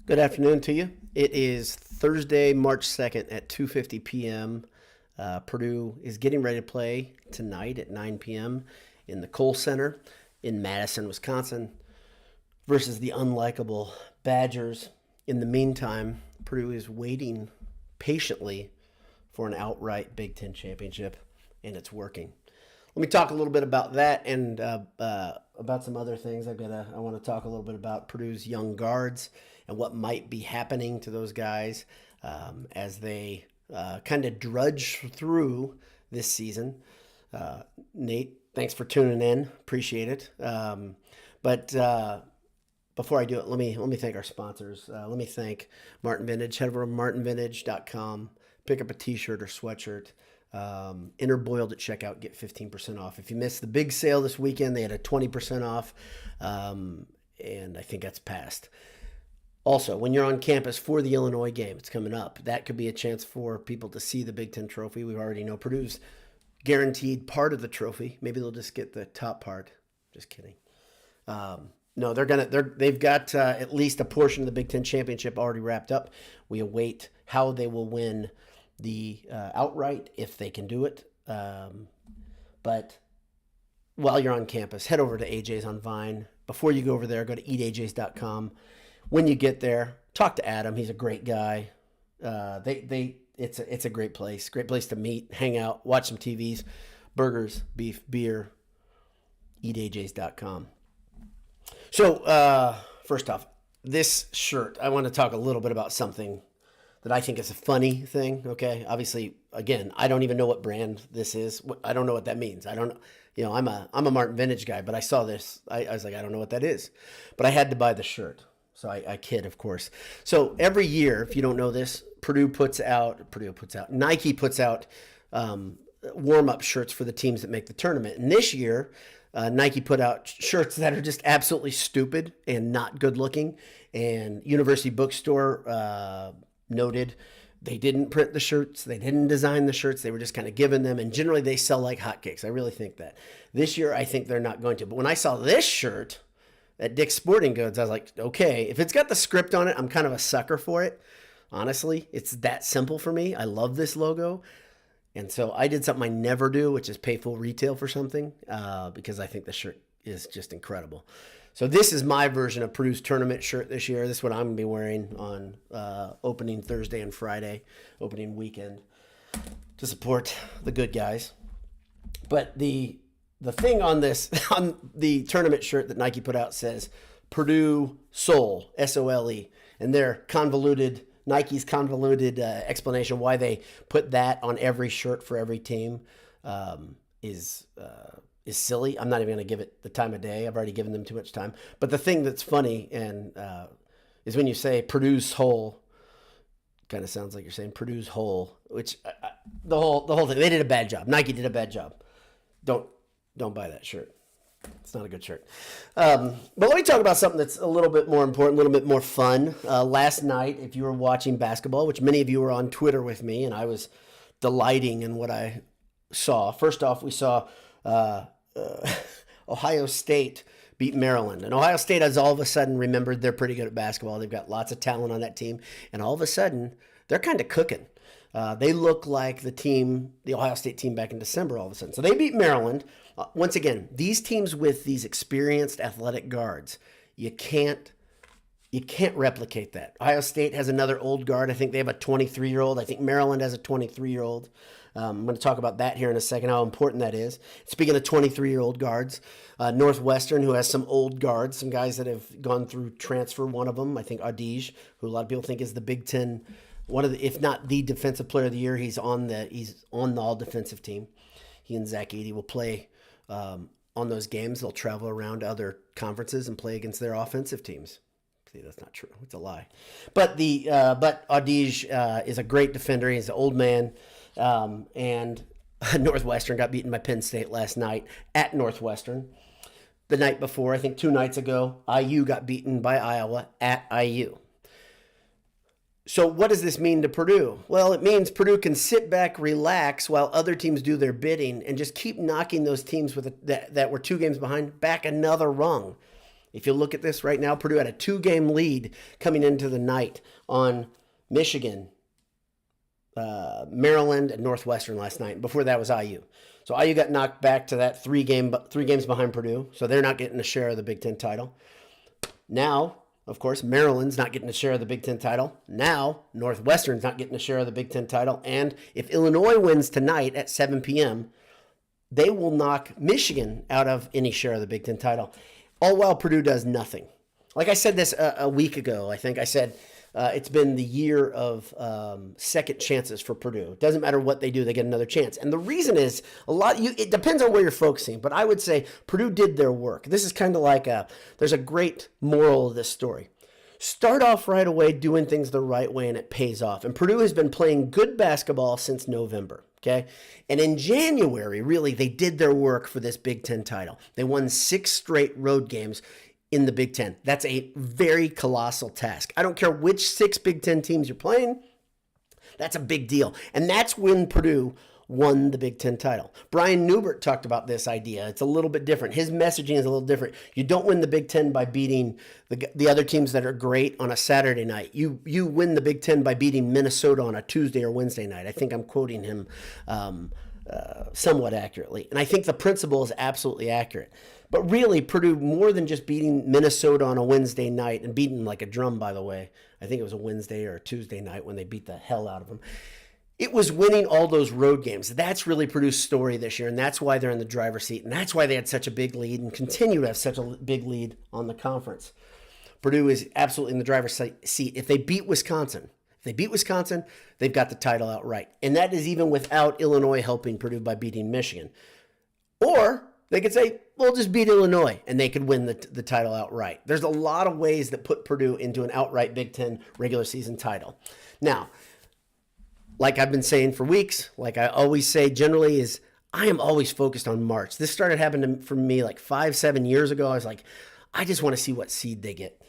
Good afternoon to you. It is Thursday, March 2nd at 2:50 p.m. Purdue is getting ready to play tonight at 9 p.m. in the Kohl Center in Madison, Wisconsin versus the unlikable Badgers. In the meantime, Purdue is waiting patiently for an outright Big Ten championship, and it's working. Let me talk a little bit about that and about some other things. I want to talk a little bit about Purdue's young guards and what might be happening to those guys as they kind of drudge through this season. Nate, thanks for tuning in. Appreciate it. But before I do it, let me thank our sponsors. Let me thank Martin Vintage. Head over to martinvintage.com. Pick up a t-shirt or sweatshirt. Enter Boiled at checkout, get 15% off. If you missed the big sale this weekend, they had a 20% off, and I think that's passed. Also, when you're on campus for the Illinois game, it's coming up. That could be a chance for people to see the Big Ten trophy. We already know Purdue's guaranteed part of the trophy. Maybe they'll just get the top part. Just kidding. No, they've got at least a portion of the Big Ten championship already wrapped up. We await how they will win the outright, if they can do it. But while you're on campus, head over to AJ's on Vine. Before you go over there, go to eatajs.com. When you get there, talk to Adam. He's a great guy. It's a great place to meet, hang out, watch some TVs, burgers, beef, beer. eatajs.com. So first off, this shirt, I want to talk a little bit about something that I think is a funny thing. Okay, obviously, again, I don't even know what brand this is. I don't know what that means. I don't, I'm a Martin Vintage guy, but I saw this. I was like, I don't know what that is, but I had to buy the shirt. So I kid, of course. So every year, if you don't know this, Nike puts out warm-up shirts for the teams that make the tournament. And this year, Nike put out shirts that are just absolutely stupid and not good looking. And University Bookstore noted they didn't print the shirts. They didn't design the shirts. They were just kind of given them. And generally, they sell like hotcakes. I really think that. This year, I think they're not going to. But when I saw this shirt at Dick's Sporting Goods, I was like, okay, if it's got the script on it, I'm kind of a sucker for it. Honestly, it's that simple for me. I love this logo. And so I did something I never do, which is pay full retail for something because I think the shirt is just incredible. So this is my version of Purdue's tournament shirt this year. This is what I'm going to be wearing on opening Thursday and Friday, opening weekend, to support the good guys. But the thing on this, on the tournament shirt that Nike put out says Purdue Sole, S-O-L-E, and Nike's convoluted explanation why they put that on every shirt for every team is silly. I'm not even going to give it the time of day. I've already given them too much time. But the thing that's funny and is when you say Purdue's whole, kind of sounds like you're saying Purdue's whole, which the whole thing, they did a bad job. Nike did a bad job. Don't buy that shirt. It's not a good shirt. But let me talk about something that's a little bit more important, a little bit more fun. Last night, if you were watching basketball, which many of you were on Twitter with me, and I was delighting in what I saw. First off, we saw Ohio State beat Maryland. And Ohio State has all of a sudden remembered they're pretty good at basketball. They've got lots of talent on that team. And all of a sudden, they're kind of cooking. They look like the Ohio State team back in December all of a sudden. So they beat Maryland. Once again, these teams with these experienced athletic guards, you can't replicate that. Ohio State has another old guard. I think they have a 23-year-old. I think Maryland has a 23-year-old. I'm going to talk about that here in a second, how important that is. Speaking of 23-year-old guards, Northwestern, who has some old guards, some guys that have gone through transfer. One of them, I think, Adij, who a lot of people think is the Big Ten, one of the, if not the defensive player of the year. He's on the all-defensive team. He and Zach Edey will play on those games. They'll travel around to other conferences and play against their offensive teams. See, that's not true. It's a lie. But Adij is a great defender. He's an old man. And Northwestern got beaten by Penn State last night at Northwestern. The night before, I think 2 nights ago, IU got beaten by Iowa at IU. So what does this mean to Purdue? Well, it means Purdue can sit back, relax while other teams do their bidding and just keep knocking those teams that were 2 games behind back another rung. If you look at this right now, Purdue had a 2-game lead coming into the night on Michigan, Maryland, and Northwestern last night. Before that was IU. So IU got knocked back to that 3 games behind Purdue. So they're not getting a share of the Big Ten title. Now, of course, Maryland's not getting a share of the Big Ten title. Now, Northwestern's not getting a share of the Big Ten title. And if Illinois wins tonight at 7 p.m., they will knock Michigan out of any share of the Big Ten title, all while Purdue does nothing. Like I said this a week ago, I think I said it's been the year of second chances for Purdue. It doesn't matter what they do, they get another chance. And the reason is it depends on where you're focusing, but I would say Purdue did their work. This is kind of like there's a great moral of this story. Start off right away doing things the right way and it pays off. And Purdue has been playing good basketball since November. Okay. And in January, really, they did their work for this Big Ten title. They won 6 straight road games in the Big Ten. That's a very colossal task. I don't care which 6 Big Ten teams you're playing. That's a big deal. And that's when Purdue won the Big Ten title. Brian Newbert talked about this idea. It's a little bit different. His messaging is a little different. You don't win the Big Ten by beating the other teams that are great on a Saturday night. You win the Big Ten by beating Minnesota on a Tuesday or Wednesday night. I think I'm quoting him somewhat accurately. And I think the principle is absolutely accurate. But really, Purdue, more than just beating Minnesota on a Wednesday night, and beating like a drum, by the way. I think it was a Wednesday or a Tuesday night when they beat the hell out of them. It was winning all those road games. That's really Purdue's story this year, and that's why they're in the driver's seat, and that's why they had such a big lead and continue to have such a big lead on the conference. Purdue is absolutely in the driver's seat. If they beat Wisconsin, they've got the title outright. And that is even without Illinois helping Purdue by beating Michigan. Or they could say, we'll just beat Illinois, and they could win the title outright. There's a lot of ways that put Purdue into an outright Big Ten regular season title. Now, like I've been saying for weeks, like I always say generally, is I am always focused on March. This started happening for me like 5-7 years ago. I was like, I just want to see what seed they get.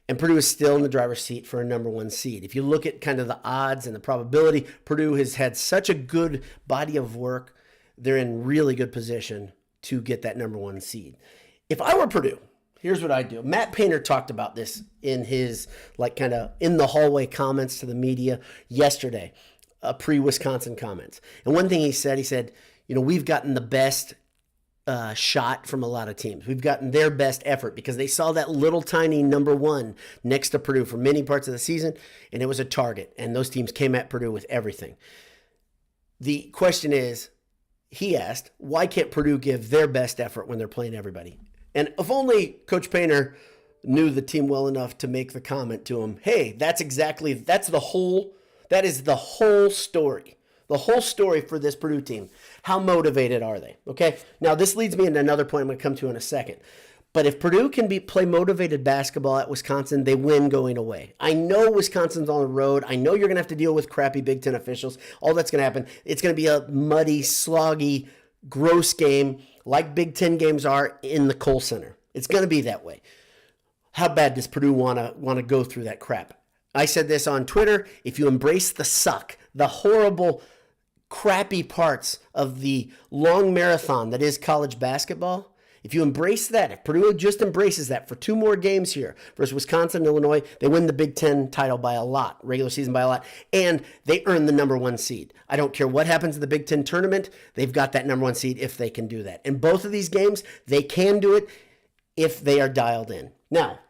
And Purdue is still in the driver's seat for a number 1 seed. If you look at kind of the odds and the probability, Purdue has had such a good body of work. They're in really good position to get that number 1 seed. If I were Purdue, here's what I'd do. Matt Painter talked about this in his like kind of in the hallway comments to the media yesterday. Pre-Wisconsin comments. And one thing he said, we've gotten the best shot from a lot of teams. We've gotten their best effort because they saw that little tiny number 1 next to Purdue for many parts of the season, and it was a target. And those teams came at Purdue with everything. The question is, he asked, why can't Purdue give their best effort when they're playing everybody? And if only Coach Painter knew the team well enough to make the comment to him, hey, that is the whole story. The whole story for this Purdue team. How motivated are they? Okay. Now this leads me into another point I'm going to come to in a second. But if Purdue can play motivated basketball at Wisconsin, they win going away. I know Wisconsin's on the road. I know you're going to have to deal with crappy Big Ten officials. All that's going to happen. It's going to be a muddy, sloggy, gross game like Big Ten games are in the Kohl Center. It's going to be that way. How bad does Purdue want to go through that crap? I said this on Twitter. If you embrace the suck, the horrible, crappy parts of the long marathon that is college basketball, if you embrace that, if Purdue just embraces that for 2 more games here versus Wisconsin and Illinois, they win the Big Ten title by a lot, regular season by a lot, and they earn the number 1 seed. I don't care what happens in the Big Ten tournament, they've got that number 1 seed if they can do that. In both of these games, they can do it if they are dialed in. Now,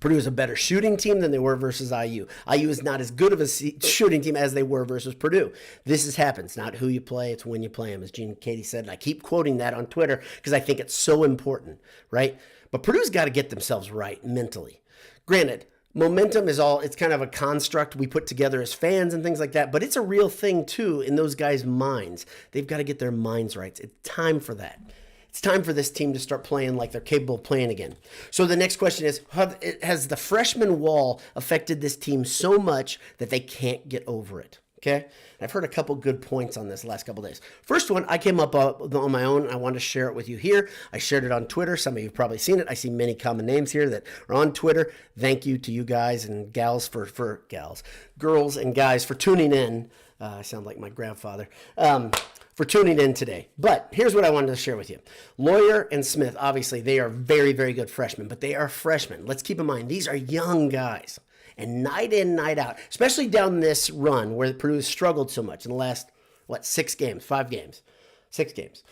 Purdue is a better shooting team than they were versus IU. IU is not as good of a shooting team as they were versus Purdue. This happens. Not who you play, it's when you play them, as Gene Katie said. And I keep quoting that on Twitter because I think it's so important, right? But Purdue's got to get themselves right mentally. Granted, momentum is it's kind of a construct we put together as fans and things like that, but it's a real thing too in those guys' minds. They've got to get their minds right. It's time for that. It's time for this team to start playing like they're capable of playing again. So the next question is, has the freshman wall affected this team so much that they can't get over it? Okay? I've heard a couple good points on this the last couple days. First one, I came up on my own. I want to share it with you here. I shared it on Twitter. Some of you have probably seen it. I see many common names here that are on Twitter. Thank you to you guys and gals girls and guys for tuning in. I sound like my grandfather. for tuning in today. But here's what I wanted to share with you. Lawyer and Smith, obviously, they are very, very good freshmen, but they are freshmen. Let's keep in mind, these are young guys. And night in, night out, especially down this run where Purdue has struggled so much in the last, 6 games, 6 games.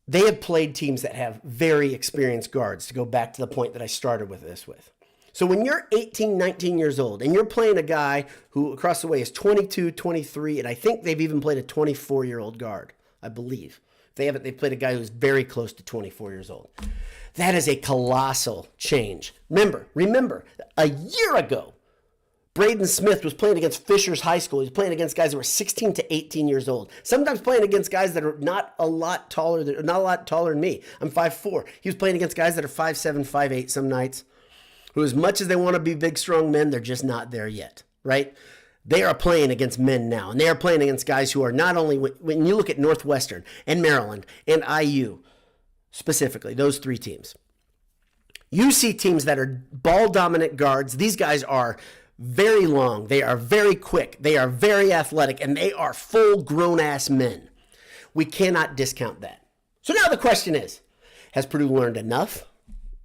They have played teams that have very experienced guards, to go back to the point that I started with this with. So when you're 18, 19 years old and you're playing a guy who across the way is 22, 23, and I think they've even played a 24-year-old guard, I believe. If they haven't, they've played a guy who's very close to 24 years old. That is a colossal change. Remember, a year ago, Braden Smith was playing against Fishers High School. He was playing against guys that were 16 to 18 years old. Sometimes playing against guys that are not a lot taller than me. I'm 5'4". He was playing against guys that are 5'7", 5'8" some nights, who as much as they want to be big, strong men, they're just not there yet, right? They are playing against men now, and they are playing against guys who are not only, when you look at Northwestern and Maryland and IU, specifically, those 3 teams, you see teams that are ball-dominant guards. These guys are very long, they are very quick, they are very athletic, and they are full-grown-ass men. We cannot discount that. So now the question is, has Purdue learned enough?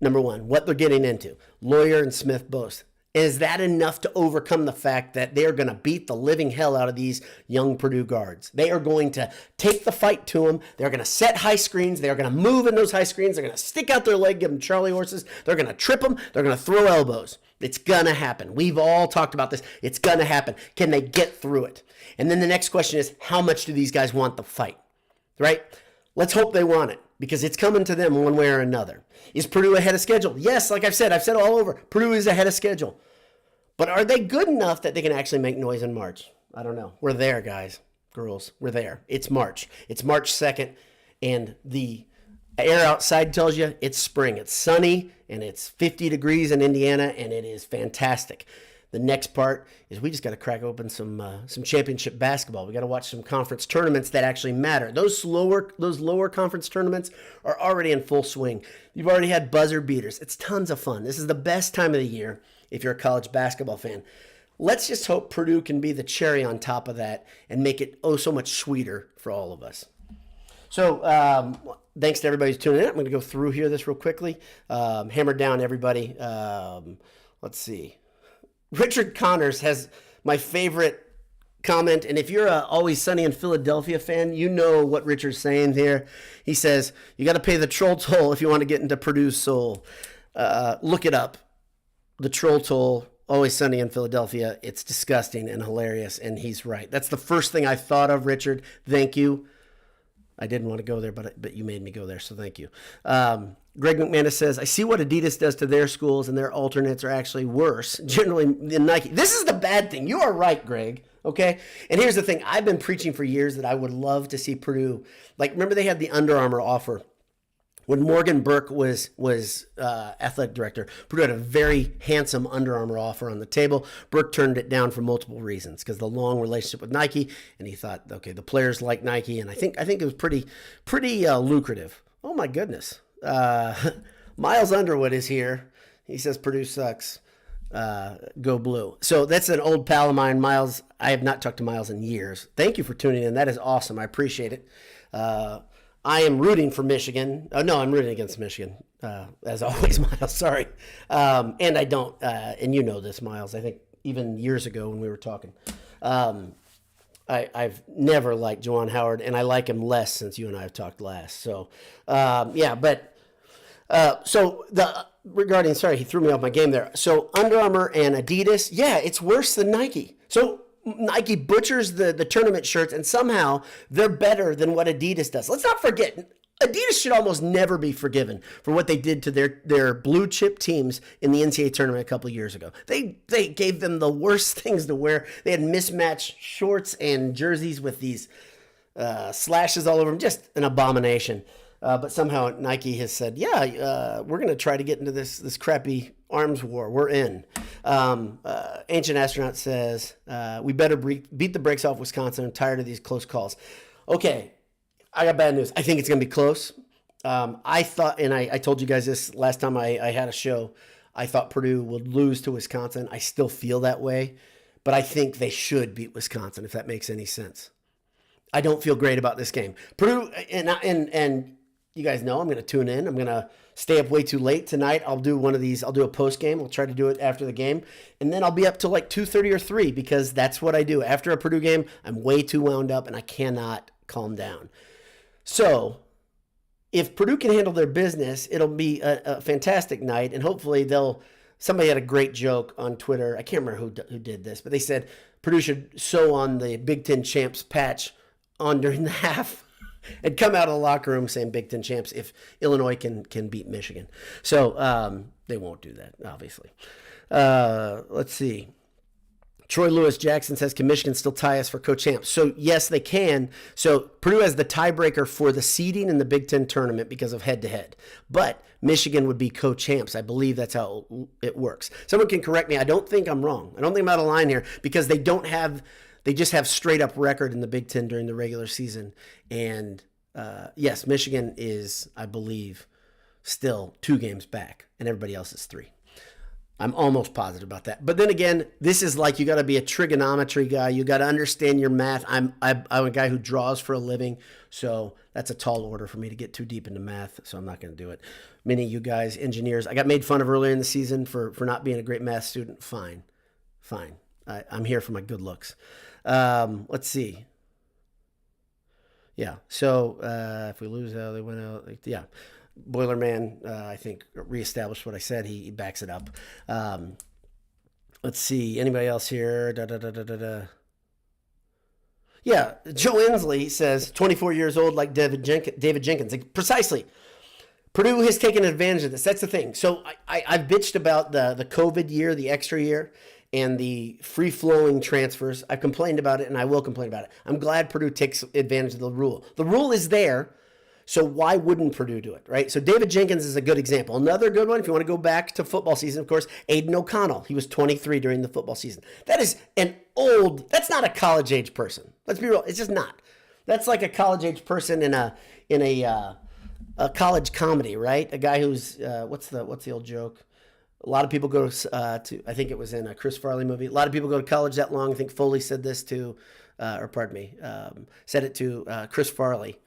Number one, what they're getting into. Lawyer and Smith both. Is that enough to overcome the fact that they're going to beat the living hell out of these young Purdue guards? They are going to take the fight to them. They're going to set high screens. They're going to move in those high screens. They're going to stick out their leg, give them Charlie horses. They're going to trip them. They're going to throw elbows. It's going to happen. We've all talked about this. It's going to happen. Can they get through it? And then the next question is, how much do these guys want the fight? Right? Let's hope they want it, because it's coming to them one way or another. Is Purdue ahead of schedule? Yes, like I've said all over. Purdue is ahead of schedule. But are they good enough that they can actually make noise in March? I don't know. We're there, guys, girls. We're there. It's March. It's March 2nd, and the air outside tells you it's spring. It's sunny, and it's 50 degrees in Indiana, and it is fantastic. The next part is we just got to crack open some championship basketball. We got to watch some conference tournaments that actually matter. Those lower conference tournaments are already in full swing. You've already had buzzer beaters. It's tons of fun. This is the best time of the year if you're a college basketball fan. Let's just hope Purdue can be the cherry on top of that and make it so much sweeter for all of us. So thanks to everybody who's tuning in. I'm going to go through here this real quickly. Hammer down, everybody. Let's see. Richard Connors has my favorite comment, and if you're a Always Sunny in Philadelphia fan, you know what Richard's saying here. He says, you got to pay the troll toll if you want to get into Purdue's soul. Look it up. The troll toll, Always Sunny in Philadelphia. It's disgusting and hilarious, and he's right. That's the first thing I thought of, Richard. Thank you. I didn't want to go there, but you made me go there, so thank you. Greg McManus says, I see what Adidas does to their schools, and their alternates are actually worse, generally, than Nike. This is the bad thing. You are right, Greg, okay? And here's the thing. I've been preaching for years that I would love to see Purdue. Like, remember they had the Under Armour offer. When Morgan Burke was athletic director, Purdue had a very handsome Under Armour offer on the table. Burke turned it down for multiple reasons, because the long relationship with Nike, and he thought, okay, the players like Nike, and I think it was pretty lucrative. Oh my goodness, Miles Underwood is here. He says Purdue sucks. Go blue. So that's an old pal of mine, Miles. I have not talked to Miles in years. Thank you for tuning in. That is awesome. I appreciate it. I am rooting for Michigan. Oh, no, I'm rooting against Michigan, as always, Miles. Sorry. And I don't, and you know this, Miles, I think even years ago when we were talking. I've never liked Juwan Howard, and I like him less since you and I have talked last. So, regarding, sorry, he threw me off my game there. So Under Armour and Adidas, yeah, it's worse than Nike. So Nike butchers the tournament shirts, and somehow they're better than what Adidas does. Let's not forget, Adidas should almost never be forgiven for what they did to their blue chip teams in the NCAA tournament a couple of years ago. They gave them the worst things to wear. They had mismatched shorts and jerseys with these slashes all over them. Just an abomination. But somehow Nike has said, we're going to try to get into this crappy arms war. We're in. Ancient Astronaut says, we better beat the brakes off Wisconsin. I'm tired of these close calls. Okay, I got bad news. I think it's going to be close. I thought, and I told you guys this last time I had a show, I thought Purdue would lose to Wisconsin. I still feel that way, but I think they should beat Wisconsin, if that makes any sense. I don't feel great about this game. Purdue, and you guys know I'm going to tune in. I'm going to stay up way too late tonight. I'll do one of these. I'll do a post game. I'll try to do it after the game, and then I'll be up till like 2:30 or 3 because that's what I do after a Purdue game. I'm way too wound up and I cannot calm down. So if Purdue can handle their business, it'll be a fantastic night, and hopefully somebody had a great joke on Twitter. I can't remember who did this, but they said Purdue should sew on the Big Ten champs patch on during the half and come out of the locker room saying Big Ten champs if Illinois can beat Michigan. So they won't do that, obviously. Let's see. Troy Lewis Jackson says, can Michigan still tie us for co-champs? So, yes, they can. So, Purdue has the tiebreaker for the seeding in the Big Ten tournament because of head-to-head. But Michigan would be co-champs. I believe that's how it works. Someone can correct me. I don't think I'm wrong. I don't think I'm out of line here because they just have straight-up record in the Big Ten during the regular season. And, yes, Michigan is, I believe, still 2 games back, and everybody else is 3. I'm almost positive about that. But then again, this is like you got to be a trigonometry guy. You got to understand your math. I'm a guy who draws for a living, so that's a tall order for me to get too deep into math, so I'm not going to do it. Many of you guys, engineers, I got made fun of earlier in the season for not being a great math student. Fine. I'm here for my good looks. Let's see. Yeah, so if we lose how they went out, yeah. Boilerman, I think, reestablished what I said. He backs it up. Let's see. Anybody else here? Yeah, Joe Inslee says, 24 years old like David Jenkins. Precisely. Purdue has taken advantage of this. That's the thing. So I've bitched about the COVID year, the extra year, and the free-flowing transfers. I've complained about it, and I will complain about it. I'm glad Purdue takes advantage of the rule. The rule is there. So why wouldn't Purdue do it, right? So David Jenkins is a good example. Another good one, if you want to go back to football season, of course, Aiden O'Connell. He was 23 during the football season. That is that's not a college-age person. Let's be real. It's just not. That's like a college-age person in a college comedy, right? A guy who's, what's the old joke? A lot of people go to, I think it was in a Chris Farley movie. A lot of people go to college that long. I think Foley said this to, said it to Chris Farley.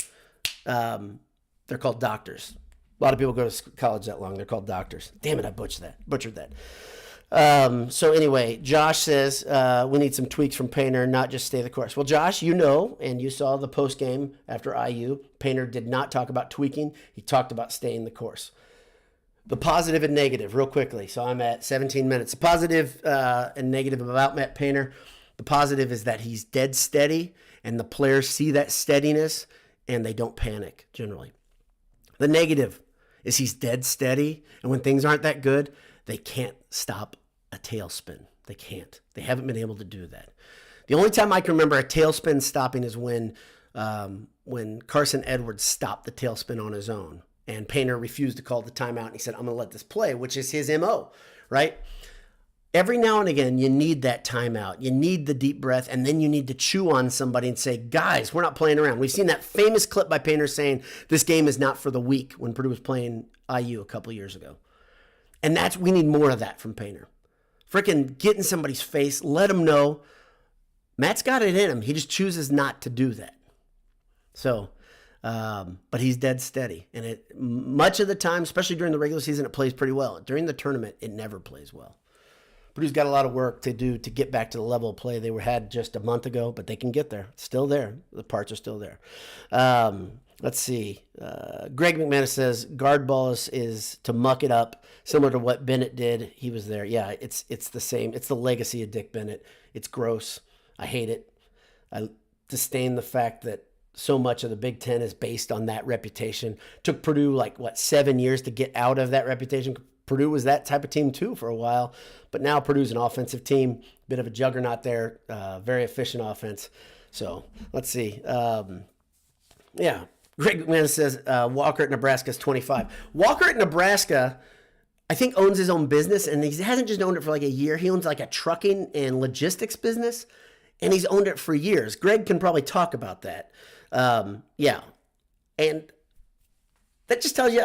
They're called doctors. A lot of people go to college that long. They're called doctors. Damn it, I butchered that. So anyway, Josh says we need some tweaks from Painter, not just stay the course. Well, Josh, and you saw the post game after IU. Painter did not talk about tweaking. He talked about staying the course. The positive and negative, real quickly. So I'm at 17 minutes. The positive and negative about Matt Painter. The positive is that he's dead steady, and the players see that steadiness, and they don't panic, generally. The negative is he's dead steady, and when things aren't that good, they can't stop a tailspin. They can't. They haven't been able to do that. The only time I can remember a tailspin stopping is when Carson Edwards stopped the tailspin on his own, and Painter refused to call the timeout, and he said, I'm going to let this play, which is his MO, right? Every now and again, you need that timeout. You need the deep breath, and then you need to chew on somebody and say, guys, we're not playing around. We've seen that famous clip by Painter saying this game is not for the weak when Purdue was playing IU a couple years ago. And we need more of that from Painter. Freaking get in somebody's face, let them know. Matt's got it in him. He just chooses not to do that. So, but he's dead steady. And much of the time, especially during the regular season, it plays pretty well. During the tournament, it never plays well. Purdue's got a lot of work to do to get back to the level of play they had just a month ago, but they can get there. It's still there. The parts are still there. Let's see. Greg McManus says guard ball is to muck it up, similar to what Bennett did. He was there. Yeah, it's the same. It's the legacy of Dick Bennett. It's gross. I hate it. I disdain the fact that so much of the Big Ten is based on that reputation. Took Purdue 7 years to get out of that reputation. Purdue was that type of team too for a while, but now Purdue's an offensive team, bit of a juggernaut there, very efficient offense. So let's see. Yeah, Greg McMahon says Walker at Nebraska is 25. Walker at Nebraska, I think, owns his own business, and he hasn't just owned it for a year. He owns a trucking and logistics business, and he's owned it for years. Greg can probably talk about that. Yeah, and that just tells you,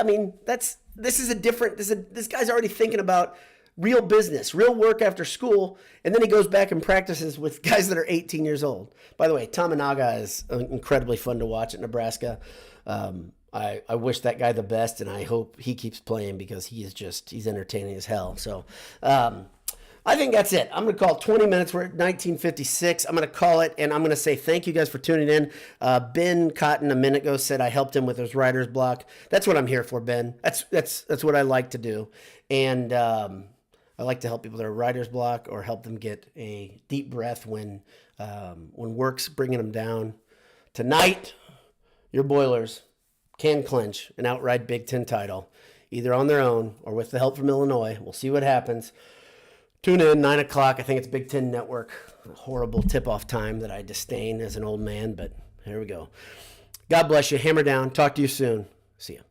this guy's already thinking about real business, real work after school, and then he goes back and practices with guys that are 18 years old. By the way, Tamanaga is incredibly fun to watch at Nebraska. I wish that guy the best, and I hope he keeps playing because he's entertaining as hell. So I think that's it. I'm going to call it 20 minutes. We're at 1956. I'm going to call it, and I'm going to say thank you guys for tuning in. Ben Cotton a minute ago said I helped him with his writer's block. That's what I'm here for, Ben. That's what I like to do. And I like to help people that are writer's block or help them get a deep breath when work's bringing them down. Tonight, your Boilers can clinch an outright Big Ten title, either on their own or with the help from Illinois. We'll see what happens. Tune in, 9 o'clock. I think it's Big Ten Network. A horrible tip-off time that I disdain as an old man, but here we go. God bless you. Hammer down. Talk to you soon. See ya.